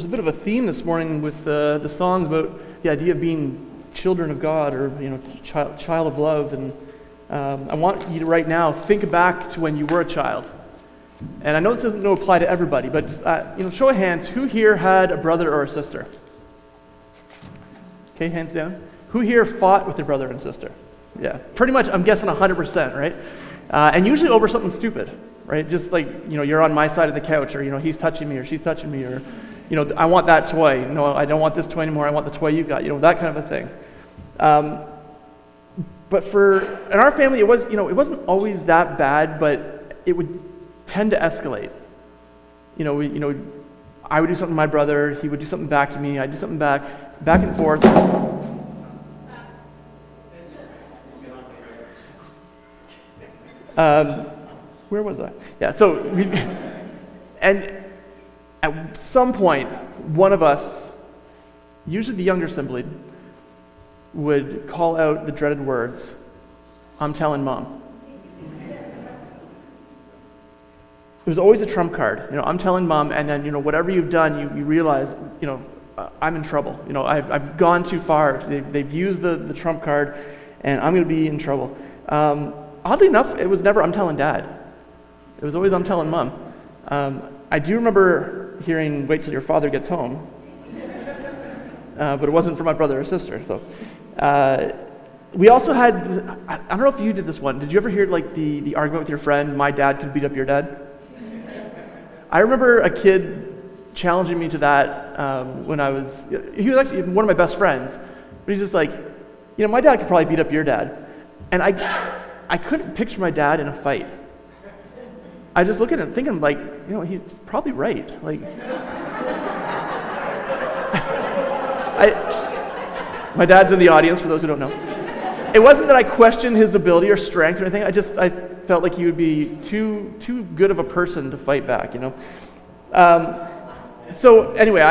there's a bit of a theme this morning with the songs about the idea of being children of God, or child of love. And I want you to right now think back to when you were a child. And I know this doesn't apply to everybody, but show of hands, who here had a brother or a sister? Okay, hands down. Who here fought with their brother and sister? Yeah, pretty much. I'm guessing 100%, right? And usually over something stupid, right? Just like you're on my side of the couch, or he's touching me, or she's touching me, or I want that toy. No, I don't want this toy anymore. I want the toy you got. That kind of a thing. But in our family, it wasn't always that bad, but it would tend to escalate. I would do something to my brother, he would do something back to me, I'd do something back and forth. Where was I? Yeah, so, and at some point, one of us, usually the younger sibling, would call out the dreaded words, "I'm telling Mom." It was always a trump card. I'm telling Mom, and then whatever you've done, you realize I'm in trouble. I've gone too far. They've used the trump card, and I'm going to be in trouble. Oddly enough, it was never "I'm telling Dad." It was always "I'm telling Mom." I do remember hearing "Wait till your father gets home," but it wasn't for my brother or sister. So we also had. I don't know if you did this one. Did you ever hear the argument with your friend, "My dad could beat up your dad"? I remember a kid challenging me to that when he was actually one of my best friends, but he's just like, "My dad could probably beat up your dad." And I couldn't picture my dad in a fight. I just look at him thinking he's probably right. My dad's in the audience, for those who don't know. It wasn't that I questioned his ability or strength or anything. I felt like he would be too good of a person to fight back, So anyway,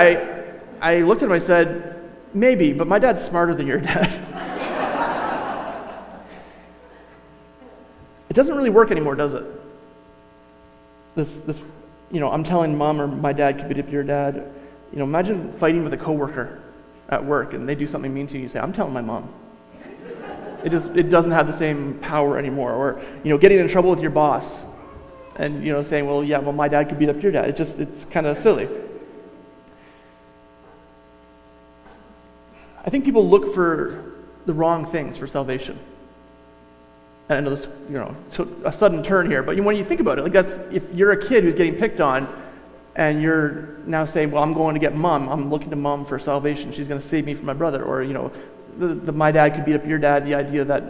I looked at him. I said, "Maybe, but my dad's smarter than your dad." It doesn't really work anymore, does it? This, I'm telling Mom or my dad could beat up your dad. Imagine fighting with a coworker at work and they do something mean to you. You say, "I'm telling my mom." It doesn't have the same power anymore. Or getting in trouble with your boss and saying, well, my dad could beat up your dad. It's kind of silly. I think people look for the wrong things for salvation. And I know this, took a sudden turn here, but when you think about it, that's if you're a kid who's getting picked on, and you're now saying, "Well, I'm going to get Mom. I'm looking to Mom for salvation. She's going to save me from my brother," or my dad could beat up your dad. The idea that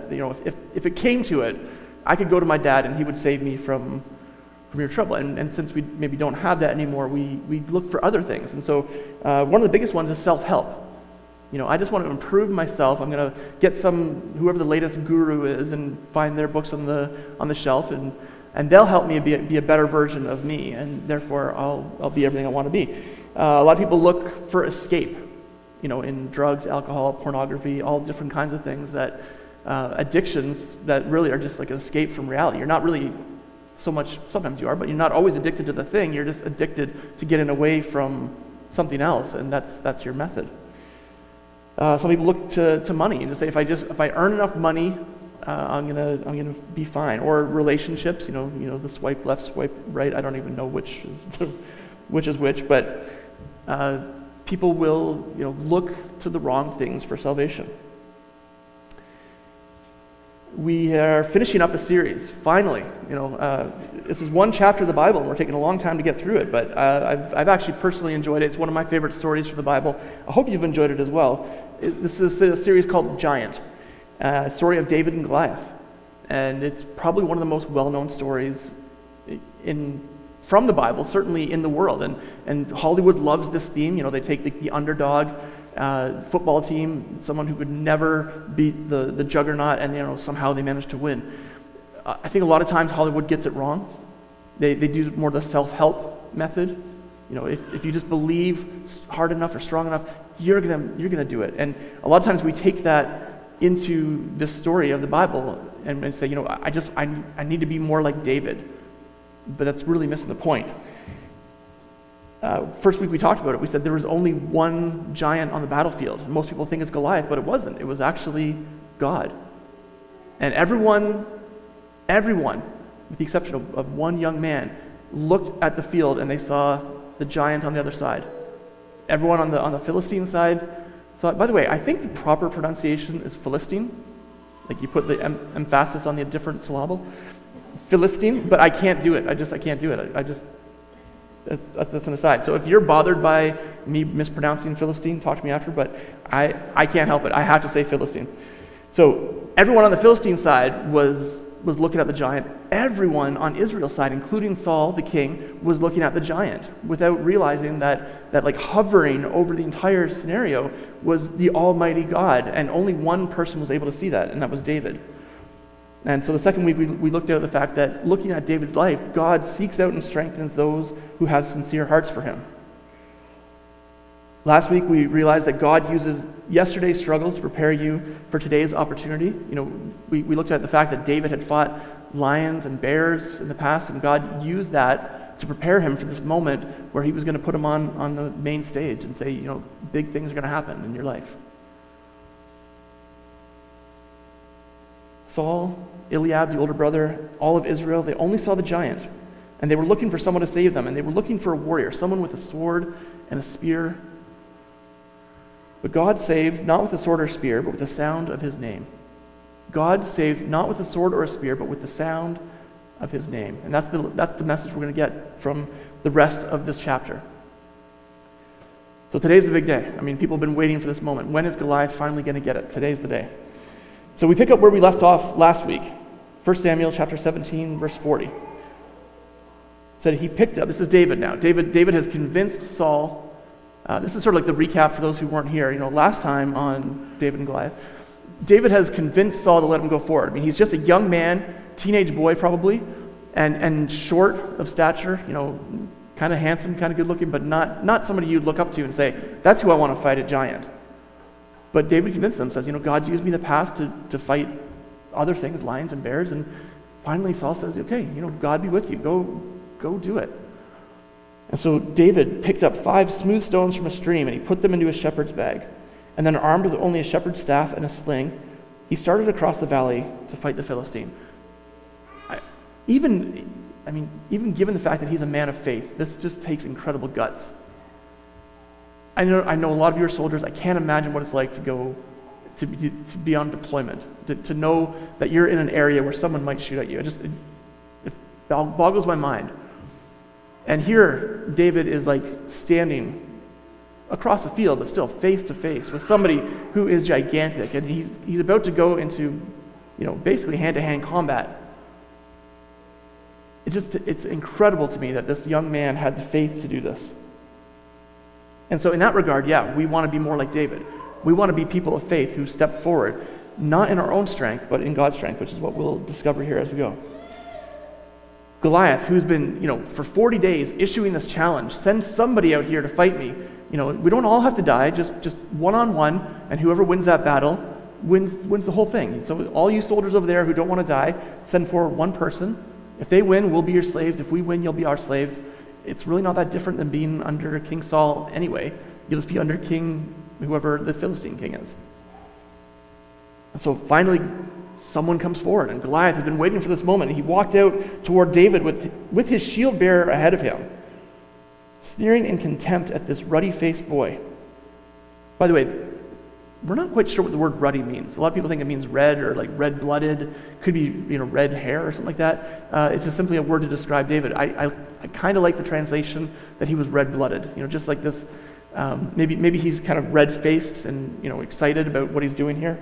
if it came to it, I could go to my dad and he would save me from your trouble. And since we maybe don't have that anymore, we look for other things. And so one of the biggest ones is self-help. I just want to improve myself. I'm going to get whoever the latest guru is and find their books on the shelf, and they'll help me be a better version of me, and therefore I'll be everything I want to be. A lot of people look for escape, in drugs, alcohol, pornography, all different kinds of things that addictions that really are just like an escape from reality. You're not really so much. Sometimes you are, but you're not always addicted to the thing. You're just addicted to getting away from something else, and that's your method. Some people look to money and to say, if I earn enough money, I'm gonna be fine. Or relationships, the swipe left, swipe right. I don't even know which is which, but people will look to the wrong things for salvation. We are finishing up a series. Finally, this is one chapter of the Bible, and we're taking a long time to get through it. But I've actually personally enjoyed it. It's one of my favorite stories from the Bible. I hope you've enjoyed it as well. This is a series called Giant, story of David and Goliath, and it's probably one of the most well-known stories from the Bible, certainly in the world. And Hollywood loves this theme. They take the underdog football team, someone who could never beat the juggernaut, and somehow they manage to win. I think a lot of times Hollywood gets it wrong. They do more the self-help method. If you just believe hard enough or strong enough, you're gonna do it. And a lot of times we take that into this story of the Bible and say, I need to be more like David, but that's really missing the point. First week we talked about it. We said there was only one giant on the battlefield. Most people think it's Goliath, but it wasn't. It was actually God. And everyone, with the exception of one young man, looked at the field and they saw the giant on the other side. Everyone on the Philistine side thought, by the way, I think the proper pronunciation is Philistine. Like you put the emphasis on the different syllable. Philistine, but I can't do it. I can't do it. That's an aside. So if you're bothered by me mispronouncing Philistine, talk to me after, but I can't help it. I have to say Philistine. So everyone on the Philistine side was looking at the giant. Everyone on Israel's side, including Saul, the king, was looking at the giant without realizing that like hovering over the entire scenario was the Almighty God, and only one person was able to see that, and that was David. And so the second week we looked at the fact that looking at David's life, God seeks out and strengthens those who have sincere hearts for him. Last week we realized that God uses yesterday's struggle to prepare you for today's opportunity. You know, we looked at the fact that David had fought lions and bears in the past, and God used that to prepare him for this moment where he was going to put him on the main stage and say, you know, big things are going to happen in your life. Saul, Eliab, the older brother, all of Israel, they only saw the giant, and they were looking for someone to save them, and they were looking for a warrior, someone with a sword and a spear. But God saves not with a sword or spear, but with the sound of his name. God saves not with a sword or a spear, but with the sound of his name. And that's the message we're going to get from the rest of this chapter. So today's the big day. I mean, people have been waiting for this moment. When is Goliath finally going to get it? Today's the day. So we pick up where we left off last week. 1 Samuel chapter 17, verse 40. It said he picked up, this is David now. David has convinced Saul. This is sort of like the recap for those who weren't here. You know, last time on David and Goliath, David has convinced Saul to let him go forward. I mean, he's just a young man, teenage boy probably, and short of stature, you know, kind of handsome, kind of good looking, but not somebody you'd look up to and say, that's who I want to fight, a giant. But David convinced him, says, you know, God's used me in the past to fight other things, lions and bears, and finally Saul says, okay, you know, God be with you, go do it. And so David picked up 5 smooth stones from a stream, and he put them into a shepherd's bag. And then, armed with only a shepherd's staff and a sling, he started across the valley to fight the Philistine. Even given the fact that he's a man of faith, this just takes incredible guts. I know a lot of you are soldiers. I can't imagine what it's like to go to be on deployment, to know that you're in an area where someone might shoot at you. It boggles my mind. And here, David is like standing across the field, but still face to face with somebody who is gigantic, and he's about to go into, you know, basically hand-to-hand combat. It's incredible to me that this young man had the faith to do this. And so in that regard, yeah, we want to be more like David. We want to be people of faith who step forward, not in our own strength, but in God's strength, which is what we'll discover here as we go. Goliath, who's been, you know, for 40 days issuing this challenge, send somebody out here to fight me. You know, we don't all have to die, just one-on-one, and whoever wins that battle wins the whole thing. So all you soldiers over there who don't want to die, send forward one person. If they win, we'll be your slaves. If we win, you'll be our slaves. It's really not that different than being under King Saul anyway. You'll just be under king, whoever the Philistine king is. And so finally, someone comes forward, and Goliath had been waiting for this moment. He walked out toward David with his shield bearer ahead of him, sneering in contempt at this ruddy-faced boy. By the way, we're not quite sure what the word ruddy means. A lot of people think it means red or like red-blooded. Could be, you know, red hair or something like that. It's just simply a word to describe David. I kind of like the translation that he was red-blooded. You know, just like this. Maybe he's kind of red-faced and, you know, excited about what he's doing here.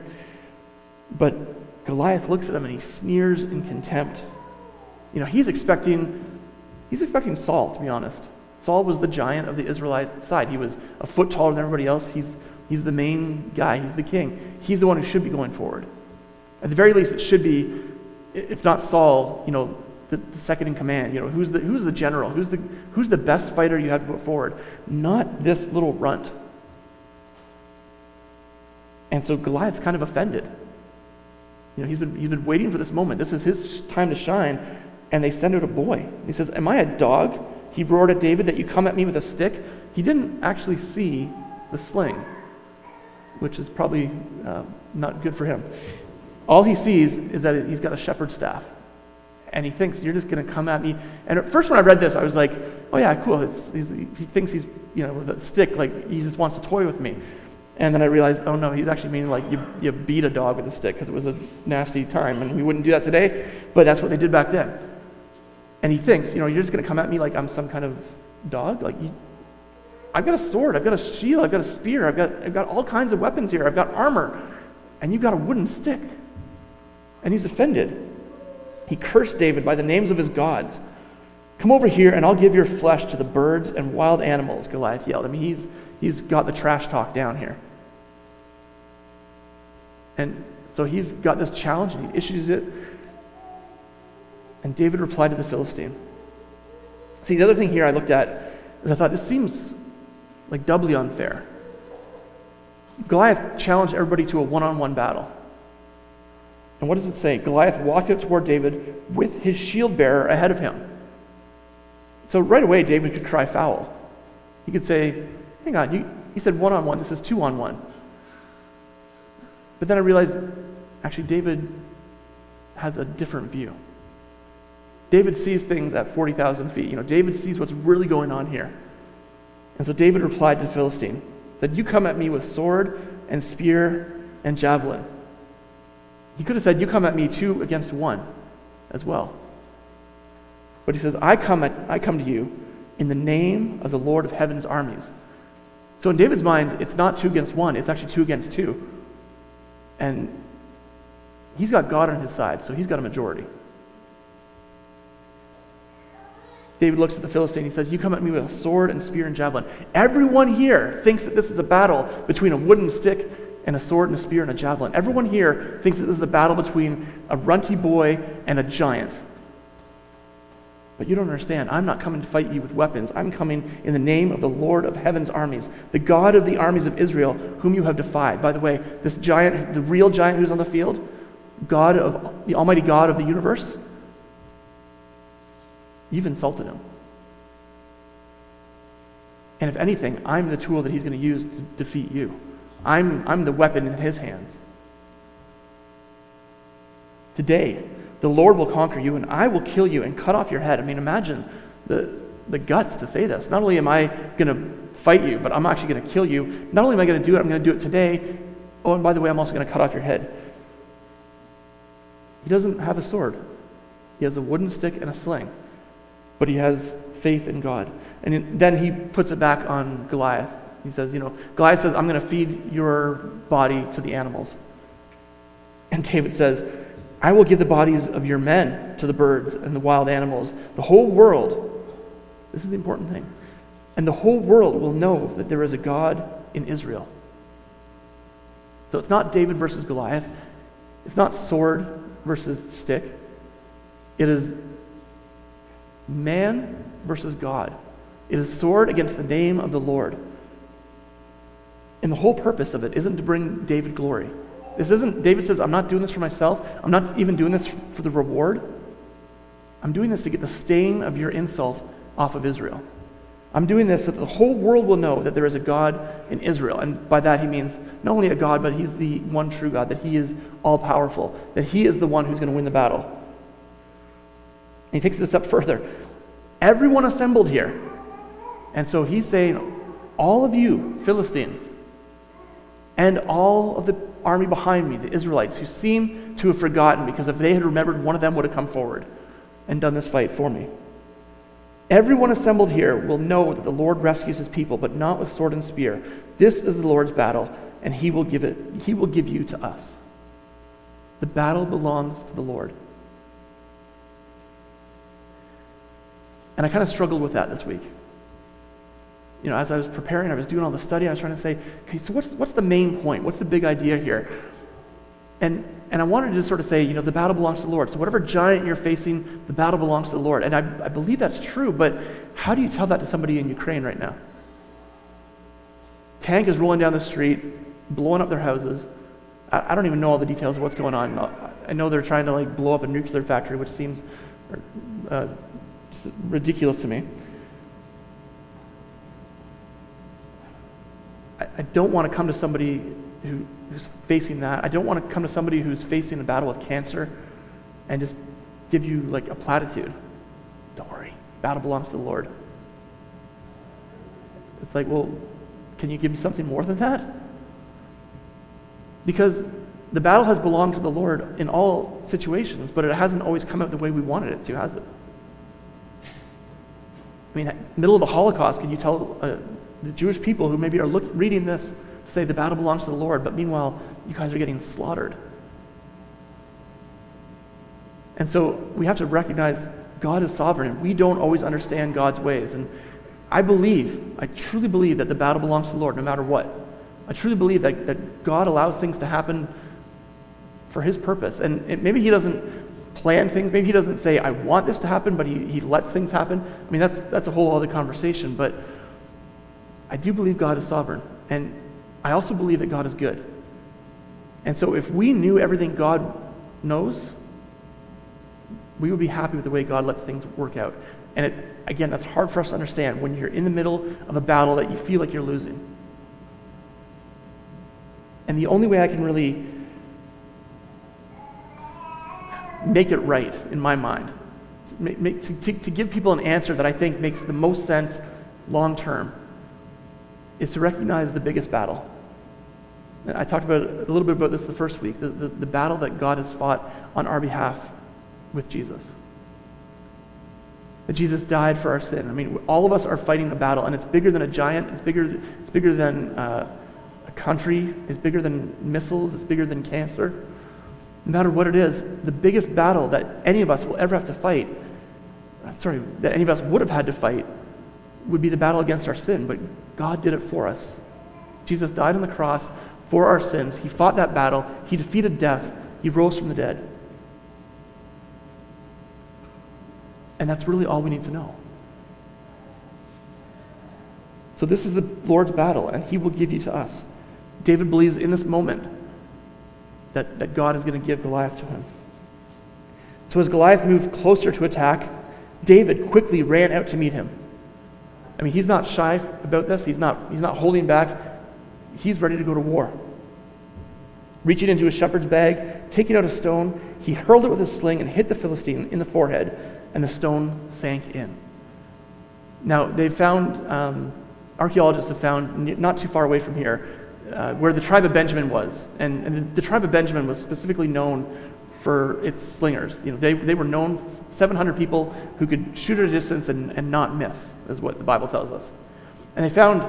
But Goliath looks at him and he sneers in contempt. You know, he's expecting Saul, to be honest. Saul was the giant of the Israelite side. He was a foot taller than everybody else. He's the main guy. He's the king. He's the one who should be going forward. At the very least, it should be, if not Saul, you know, the second in command. You know, who's the general? Who's the best fighter you have to put forward? Not this little runt. And so Goliath's kind of offended. You know, he's been waiting for this moment. This is his time to shine, and they send out a boy. He says, "Am I a dog He roared at David that you come at me with a stick. He didn't actually see the sling, which is probably not good for him. All he sees is that he's got a shepherd's staff. And he thinks, you're just going to come at me. And at first when I read this, I was like, oh yeah, cool. He thinks he's, with a stick, like he just wants to toy with me. And then I realized, oh no, he's actually meaning like you beat a dog with a stick, because it was a nasty time. And we wouldn't do that today, but that's what they did back then. And he thinks, you're just going to come at me like I'm some kind of dog? I've got a sword, I've got a shield, I've got a spear, I've got all kinds of weapons here, I've got armor, and you've got a wooden stick. And he's offended. He cursed David by the names of his gods. Come over here and I'll give your flesh to the birds and wild animals, Goliath yelled. I mean, he's got the trash talk down here. And so he's got this challenge and he issues it. And David replied to the Philistine. See, the other thing here I looked at is I thought, this seems like doubly unfair. Goliath challenged everybody to a one-on-one battle. And what does it say? Goliath walked up toward David with his shield bearer ahead of him. So right away, David could cry foul. He could say, hang on, you said one-on-one, this is two-on-one. But then I realized, actually, David has a different view. David sees things at 40,000 feet. David sees what's really going on here. And so David replied to the Philistine, said, you come at me with sword and spear and javelin. He could have said, you come at me 2 against 1 as well. But he says, I come to you in the name of the Lord of heaven's armies. So in David's mind, it's not 2 against 1, it's actually 2 against 2. And he's got God on his side, so he's got a majority. David looks at the Philistine, he says, you come at me with a sword and spear and javelin. Everyone here thinks that this is a battle between a wooden stick and a sword and a spear and a javelin. Everyone here thinks that this is a battle between a runty boy and a giant. But you don't understand. I'm not coming to fight you with weapons. I'm coming in the name of the Lord of heaven's armies, the God of the armies of Israel, whom you have defied. By the way, this giant, the real giant who's on the field, the Almighty God of the universe, you've insulted him. And if anything, I'm the tool that he's going to use to defeat you. I'm the weapon in his hands. Today, the Lord will conquer you, and I will kill you and cut off your head. I mean, imagine the guts to say this. Not only am I going to fight you, but I'm actually going to kill you. Not only am I going to do it, I'm going to do it today. Oh, and by the way, I'm also going to cut off your head. He doesn't have a sword. He has a wooden stick and a sling. But he has faith in God. And then he puts it back on Goliath. He says, Goliath says, I'm going to feed your body to the animals. And David says, I will give the bodies of your men to the birds and the wild animals. The whole world, this is the important thing, and the whole world will know that there is a God in Israel. So it's not David versus Goliath. It's not sword versus stick. It is man versus God. It is sword against the name of the Lord. And the whole purpose of it isn't to bring David glory. David says, I'm not doing this for myself. I'm not even doing this for the reward. I'm doing this to get the stain of your insult off of Israel. I'm doing this so that the whole world will know that there is a God in Israel. And by that he means not only a God, but he's the one true God, that he is all-powerful, that he is the one who's going to win the battle. And he takes this up further. Everyone assembled here. And so he's saying, all of you Philistines, and all of the army behind me, the Israelites, who seem to have forgotten, because if they had remembered, one of them would have come forward and done this fight for me. Everyone assembled here will know that the Lord rescues his people, but not with sword and spear. This is the Lord's battle, and he will give you to us. The battle belongs to the Lord. And I kind of struggled with that this week. As I was preparing, I was doing all the study, I was trying to say, okay, so what's the main point? What's the big idea here? And I wanted to sort of say, the battle belongs to the Lord. So whatever giant you're facing, the battle belongs to the Lord. And I believe that's true, but how do you tell that to somebody in Ukraine right now? Tank is rolling down the street, blowing up their houses. I don't even know all the details of what's going on. I know they're trying to blow up a nuclear factory, which seems ridiculous to me. I don't want to come to somebody who's facing that. I don't want to come to somebody who's facing a battle with cancer and just give you like a platitude. Don't worry, battle belongs to the Lord. It's like, well, can you give me something more than that? Because the battle has belonged to the Lord in all situations, but it hasn't always come out the way we wanted it to, has it? I mean, middle of the Holocaust, can you tell the Jewish people who maybe are reading this say the battle belongs to the Lord, but meanwhile, you guys are getting slaughtered? And so we have to recognize God is sovereign, and we don't always understand God's ways. And I truly believe that the battle belongs to the Lord no matter what. I truly believe that God allows things to happen for his purpose. And maybe he doesn't plan things. Maybe he doesn't say, I want this to happen, but he lets things happen. I mean, that's a whole other conversation. But I do believe God is sovereign. And I also believe that God is good. And so if we knew everything God knows, we would be happy with the way God lets things work out. And again, that's hard for us to understand when you're in the middle of a battle that you feel like you're losing. And the only way I can really make it right in my mind, to give people an answer that I think makes the most sense long term, is to recognize the biggest battle. And I talked about a little bit about this the first week, the battle that God has fought on our behalf with Jesus. That Jesus died for our sin. I mean, all of us are fighting a battle, and it's bigger than a giant. It's bigger than a country. It's bigger than missiles. It's bigger than cancer. No matter what it is, the biggest battle that any of us will ever have to fight, that any of us would have had to fight, would be the battle against our sin. But God did it for us. Jesus died on the cross for our sins. He fought that battle. He defeated death. He rose from the dead. And that's really all we need to know. So this is the Lord's battle, and he will give you to us. David believes in this moment that God is going to give Goliath to him. So as Goliath moved closer to attack, David quickly ran out to meet him. I mean, he's not shy about this. He's not holding back. He's ready to go to war. Reaching into a shepherd's bag, taking out a stone, he hurled it with his sling and hit the Philistine in the forehead, and the stone sank in. Now, archaeologists have found, not too far away from here, where the tribe of Benjamin was. And the tribe of Benjamin was specifically known for its slingers. You know, they were known, 700 people who could shoot at a distance and not miss, is what the Bible tells us. And they found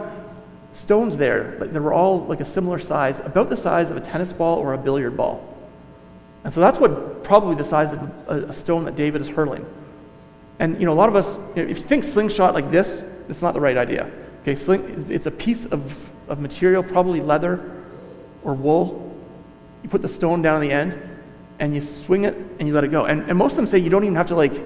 stones there, they were all like a similar size, about the size of a tennis ball or a billiard ball. And so that's what probably the size of a stone that David is hurling. And a lot of us, if you think slingshot like this, it's not the right idea. Okay, it's a piece of material, probably leather or wool. You put the stone down on the end, and you swing it, and you let it go. And most of them say you don't even have to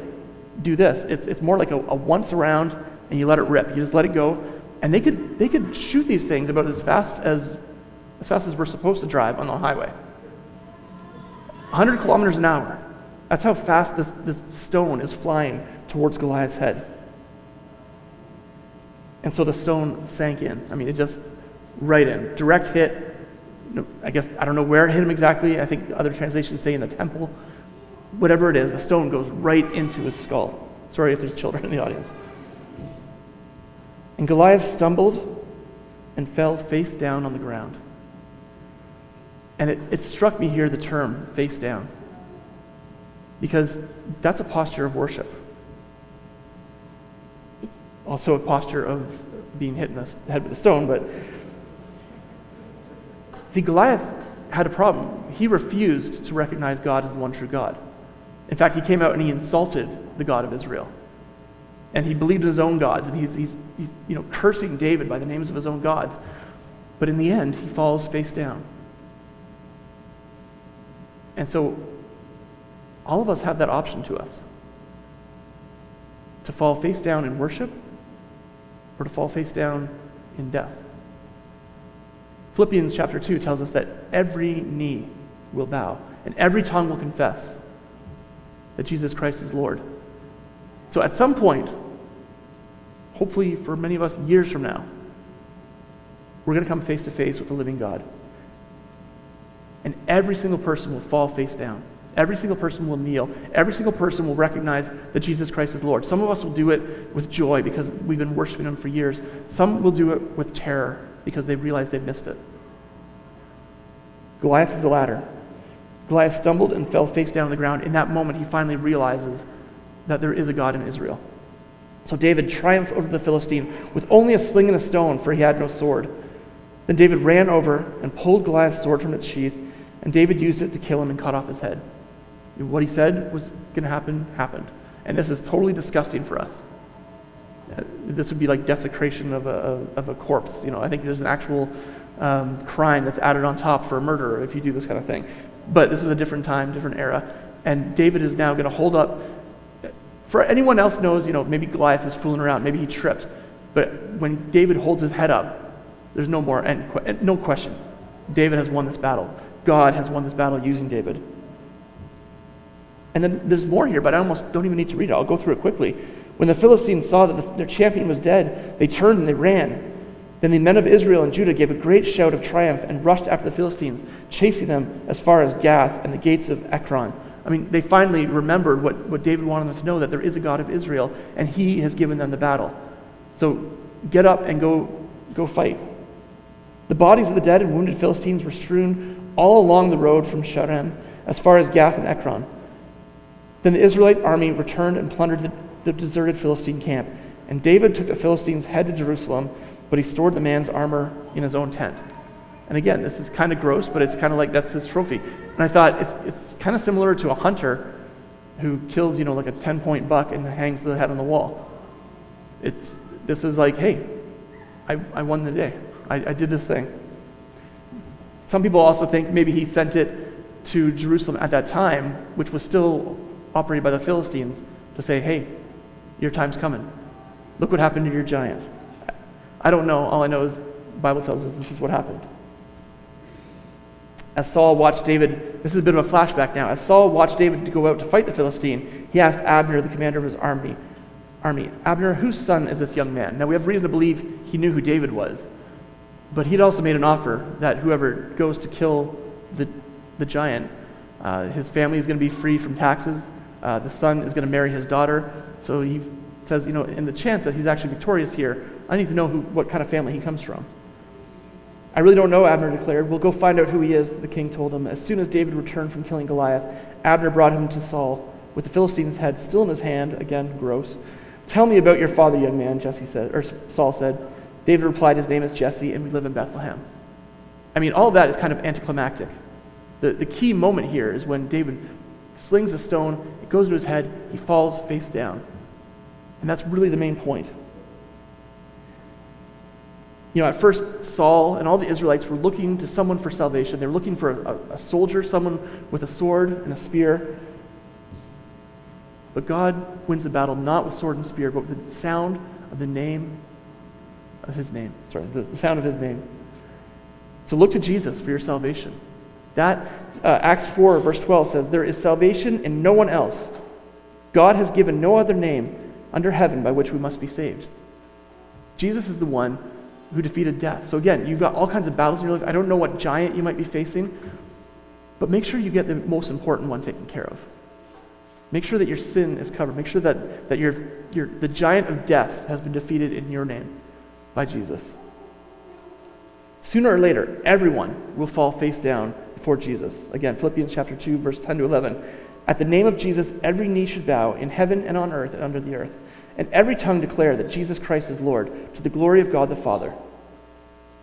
do this. It's more like a once around, and you let it rip. You just let it go, and they could shoot these things about as fast as we're supposed to drive on the highway. 100 kilometers an hour. That's how fast this stone is flying towards Goliath's head. And so the stone sank in. I mean, it just right in. Direct hit. I guess, I don't know where it hit him exactly. I think other translations say in the temple. Whatever it is, the stone goes right into his skull. Sorry if there's children in the audience. And Goliath stumbled and fell face down on the ground. And it struck me here, the term, face down. Because that's a posture of worship. Also a posture of being hit in the head with a stone, but see, Goliath had a problem. He refused to recognize God as the one true God. In fact, he came out and he insulted the God of Israel. And he believed in his own gods, and he's cursing David by the names of his own gods. But in the end, he falls face down. And so all of us have that option to us. To fall face down in worship, or to fall face down in death. Philippians chapter 2 tells us that every knee will bow, and every tongue will confess that Jesus Christ is Lord. So at some point, hopefully for many of us years from now, we're going to come face to face with the living God. And every single person will fall face down. Every single person will kneel. Every single person will recognize that Jesus Christ is Lord. Some of us will do it with joy because we've been worshiping him for years. Some will do it with terror because they realize they've missed it. Goliath is the latter. Goliath stumbled and fell face down on the ground. In that moment, he finally realizes that there is a God in Israel. So David triumphed over the Philistine with only a sling and a stone, for he had no sword. Then David ran over and pulled Goliath's sword from its sheath, and David used it to kill him and cut off his head. What he said was going to happen, happened. And this is totally disgusting for us. This would be like desecration of a corpse. I think there's an actual crime that's added on top for a murderer if you do this kind of thing. But this is a different time, different era. And David is now going to hold up. For anyone else knows, maybe Goliath is fooling around. Maybe he tripped. But when David holds his head up, there's no more, and no question. David has won this battle. God has won this battle using David. And then there's more here, but I almost don't even need to read it. I'll go through it quickly. When the Philistines saw that their champion was dead, they turned and they ran. Then the men of Israel and Judah gave a great shout of triumph and rushed after the Philistines, chasing them as far as Gath and the gates of Ekron. They finally remembered what David wanted them to know, that there is a God of Israel, and he has given them the battle. So get up and go fight. The bodies of the dead and wounded Philistines were strewn all along the road from Sharem as far as Gath and Ekron. Then the Israelite army returned and plundered the deserted Philistine camp. And David took the Philistines' head to Jerusalem, but he stored the man's armor in his own tent. And again, this is kind of gross, but it's kind of like that's his trophy. And I thought it's kind of similar to a hunter who kills, like a 10-point buck and hangs the head on the wall. This is like, hey, I won the day. I did this thing. Some people also think maybe he sent it to Jerusalem at that time, which was still operated by the Philistines, to say, hey, your time's coming. Look what happened to your giant. I don't know. All I know is the Bible tells us this is what happened. As Saul watched David, this is a bit of a flashback now. As Saul watched David to go out to fight the Philistine, he asked Abner, the commander of his army, Abner, whose son is this young man? Now we have reason to believe he knew who David was, but he'd also made an offer that whoever goes to kill the giant, his family is going to be free from taxes. The son is going to marry his daughter. So he says, in the chance that he's actually victorious here, I need to know what kind of family he comes from. I really don't know, Abner declared. We'll go find out who he is, the king told him. As soon as David returned from killing Goliath, Abner brought him to Saul, with the Philistine's head still in his hand. Again, gross. Tell me about your father, young man, Saul said. David replied, his name is Jesse, and we live in Bethlehem. All of that is kind of anticlimactic. The key moment here is when David slings a stone, it goes to his head, he falls face down. And that's really the main point. At first, Saul and all the Israelites were looking to someone for salvation. They were looking for a soldier, someone with a sword and a spear. But God wins the battle not with sword and spear, but with the sound of the name of his name. The sound of his name. So look to Jesus for your salvation. That Acts 4, verse 12 says, there is salvation in no one else. God has given no other name under heaven by which we must be saved. Jesus is the one who defeated death. So again, you've got all kinds of battles in your life. I don't know what giant you might be facing, but make sure you get the most important one taken care of. Make sure that your sin is covered. Make sure that the giant of death has been defeated in your name by Jesus. Sooner or later, everyone will fall face down before Jesus. Again, Philippians chapter 2, verse 10 to 11. At the name of Jesus, every knee should bow in heaven and on earth and under the earth, and every tongue declare that Jesus Christ is Lord, to the glory of God the Father.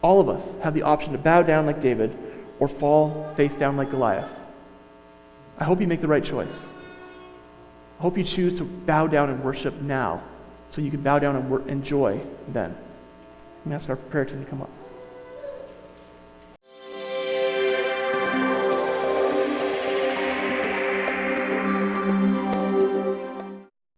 All of us have the option to bow down like David or fall face down like Goliath. I hope you make the right choice. I hope you choose to bow down and worship now, so you can bow down and enjoy then. Let me ask our prayer team to come up.